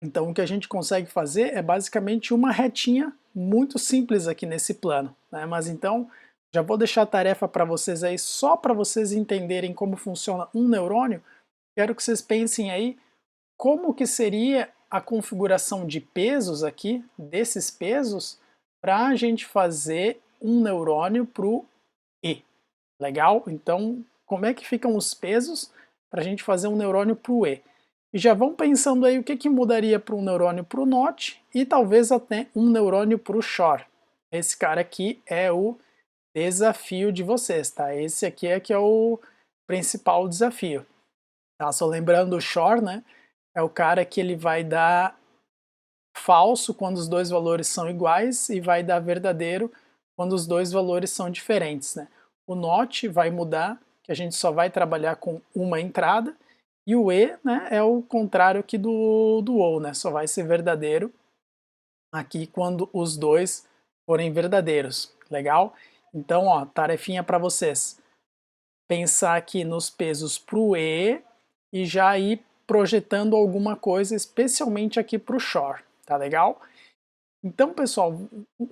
Então o que a gente consegue fazer é basicamente uma retinha muito simples aqui nesse plano, né? Mas então já vou deixar a tarefa para vocês aí só para vocês entenderem como funciona um neurônio. Quero que vocês pensem aí como que seria a configuração de pesos aqui, desses pesos, para a gente fazer um neurônio para o E. Legal? Então como é que ficam os pesos para a gente fazer um neurônio para o E? E já vão pensando aí o que, que mudaria para um neurônio para o NOT e talvez até um neurônio para o SHORE. Esse cara aqui é o desafio de vocês, tá? Esse aqui é que é o principal desafio. Tá? Só lembrando o SHORE, né? É o cara que ele vai dar falso quando os dois valores são iguais e vai dar verdadeiro quando os dois valores são diferentes, né? O NOT vai mudar que a gente só vai trabalhar com uma entrada, e o E, né, é o contrário aqui do OU, né, só vai ser verdadeiro aqui quando os dois forem verdadeiros, legal? Então, ó, tarefinha para vocês, pensar aqui nos pesos para o e já ir projetando alguma coisa, especialmente aqui para o shore, tá legal? Então, pessoal,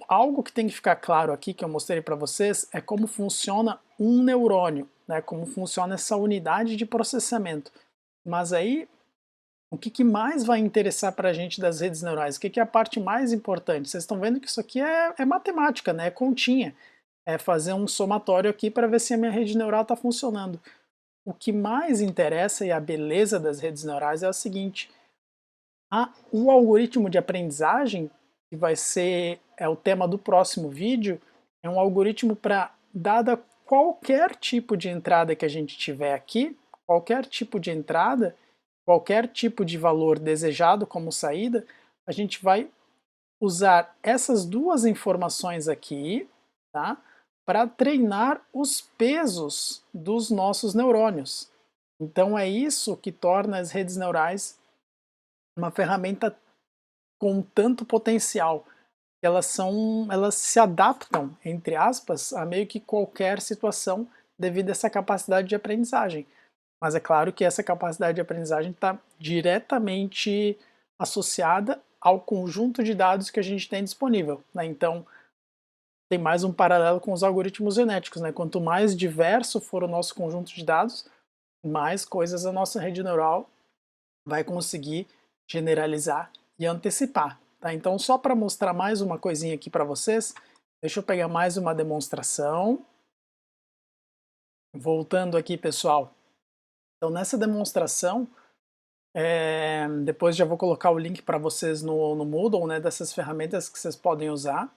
algo que tem que ficar claro aqui, que eu mostrei para vocês, é como funciona um neurônio, né? Como funciona essa unidade de processamento. Mas aí, o que mais vai interessar para a gente das redes neurais? O que é a parte mais importante? Vocês estão vendo que isso aqui é matemática, né? É continha. É fazer um somatório aqui para ver se a minha rede neural está funcionando. O que mais interessa e a beleza das redes neurais é o seguinte: o algoritmo de aprendizagem, que vai ser o tema do próximo vídeo, é um algoritmo para, dada qualquer tipo de entrada que a gente tiver aqui, qualquer tipo de entrada, qualquer tipo de valor desejado como saída, a gente vai usar essas duas informações aqui, tá, para treinar os pesos dos nossos neurônios. Então é isso que torna as redes neurais uma ferramenta com tanto potencial. Elas se adaptam, entre aspas, a meio que qualquer situação devido a essa capacidade de aprendizagem. Mas é claro que essa capacidade de aprendizagem está diretamente associada ao conjunto de dados que a gente tem disponível, né? Então, tem mais um paralelo com os algoritmos genéticos, né? Quanto mais diverso for o nosso conjunto de dados, mais coisas a nossa rede neural vai conseguir generalizar e antecipar. Tá? Então, só para mostrar mais uma coisinha aqui para vocês, deixa eu pegar mais uma demonstração. Voltando aqui, pessoal. Então, nessa demonstração, depois já vou colocar o link para vocês no Moodle, né, dessas ferramentas que vocês podem usar.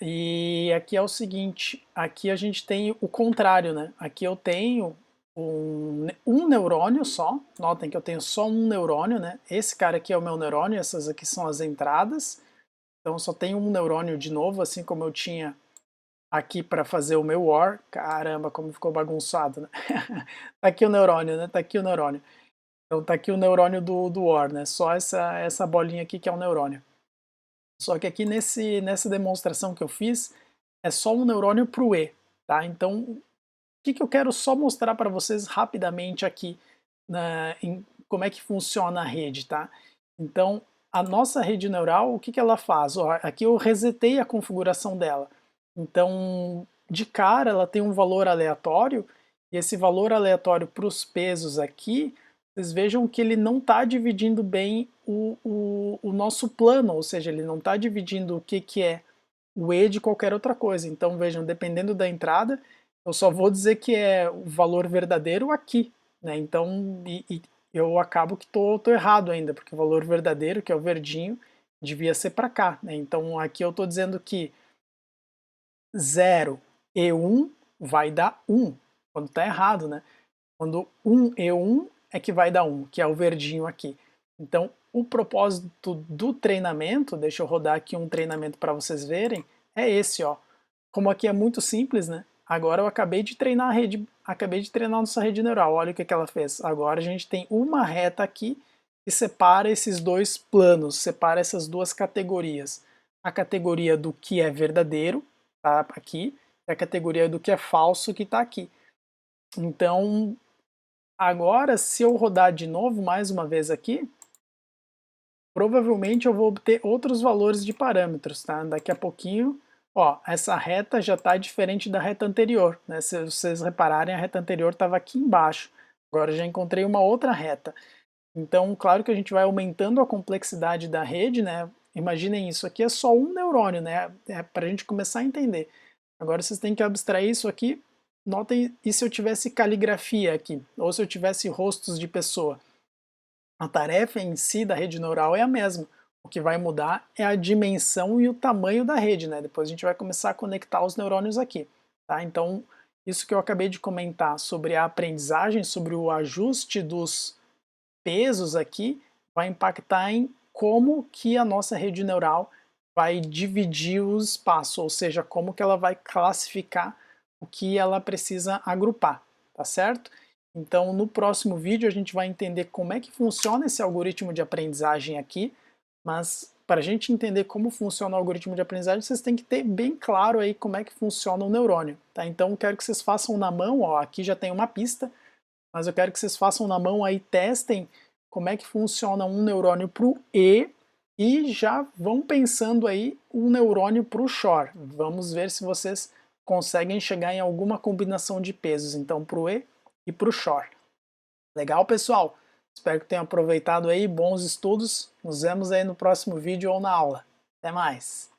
E aqui é o seguinte, aqui a gente tem o contrário, né? Aqui eu tenho um neurônio só, notem que eu tenho só um neurônio, né? Esse cara aqui é o meu neurônio, essas aqui são as entradas, então eu só tenho um neurônio de novo, assim como eu tinha aqui para fazer o meu OR. Caramba, como ficou bagunçado, né? Tá aqui o neurônio, né? Tá aqui o neurônio. Então tá aqui o neurônio do OR, né? Só essa bolinha aqui que é o neurônio. Só que aqui nessa demonstração que eu fiz, é só um neurônio para o E, tá? Então, o que eu quero só mostrar para vocês rapidamente aqui, em como é que funciona a rede, tá? Então, a nossa rede neural, o que ela faz? Ó, aqui eu resetei a configuração dela. Então, de cara, ela tem um valor aleatório, e esse valor aleatório para os pesos aqui, vocês vejam que ele não está dividindo bem o nosso plano, ou seja, ele não está dividindo o que é o E de qualquer outra coisa. Então vejam, dependendo da entrada, eu só vou dizer que é o valor verdadeiro aqui, né? Então, eu acabo que tô errado ainda, porque o valor verdadeiro, que é o verdinho, devia ser para cá, né? Então aqui eu estou dizendo que 0 e 1 vai dar 1, quando está errado, né? Quando 1 e 1 é que vai dar 1, que é o verdinho aqui. Então, o propósito do treinamento, deixa eu rodar aqui um treinamento para vocês verem, é esse, ó. Como aqui é muito simples, né? Agora eu acabei de treinar a rede, acabei de treinar a nossa rede neural. Olha o que ela fez. Agora a gente tem uma reta aqui que separa esses dois planos, separa essas duas categorias. A categoria do que é verdadeiro, tá aqui, e a categoria do que é falso, que está aqui. Então, agora, se eu rodar de novo, mais uma vez aqui, provavelmente eu vou obter outros valores de parâmetros, tá? Daqui a pouquinho, ó, essa reta já está diferente da reta anterior, né? Se vocês repararem, a reta anterior estava aqui embaixo. Agora eu já encontrei uma outra reta. Então, claro que a gente vai aumentando a complexidade da rede, né? Imaginem isso aqui é só um neurônio, né? É para a gente começar a entender. Agora vocês têm que abstrair isso aqui. Notem, e se eu tivesse caligrafia aqui? Ou se eu tivesse rostos de pessoa? A tarefa em si da rede neural é a mesma. O que vai mudar é a dimensão e o tamanho da rede, né? Depois a gente vai começar a conectar os neurônios aqui, tá? Então, isso que eu acabei de comentar sobre a aprendizagem, sobre o ajuste dos pesos aqui, vai impactar em como que a nossa rede neural vai dividir o espaço, ou seja, como que ela vai classificar o que ela precisa agrupar. tá certo? Então no próximo vídeo a gente vai entender como é que funciona esse algoritmo de aprendizagem aqui, mas para a gente entender como funciona o algoritmo de aprendizagem, vocês têm que ter bem claro aí como é que funciona o neurônio, tá? Então eu quero que vocês façam na mão, ó, aqui já tem uma pista, mas eu quero que vocês façam na mão aí, testem como é que funciona um neurônio para o e já vão pensando aí um neurônio para o Shor. Vamos ver se vocês conseguem chegar em alguma combinação de pesos, então para o e para o Shor. Legal, pessoal? Espero que tenham aproveitado aí, bons estudos. Nos vemos aí no próximo vídeo ou na aula. Até mais!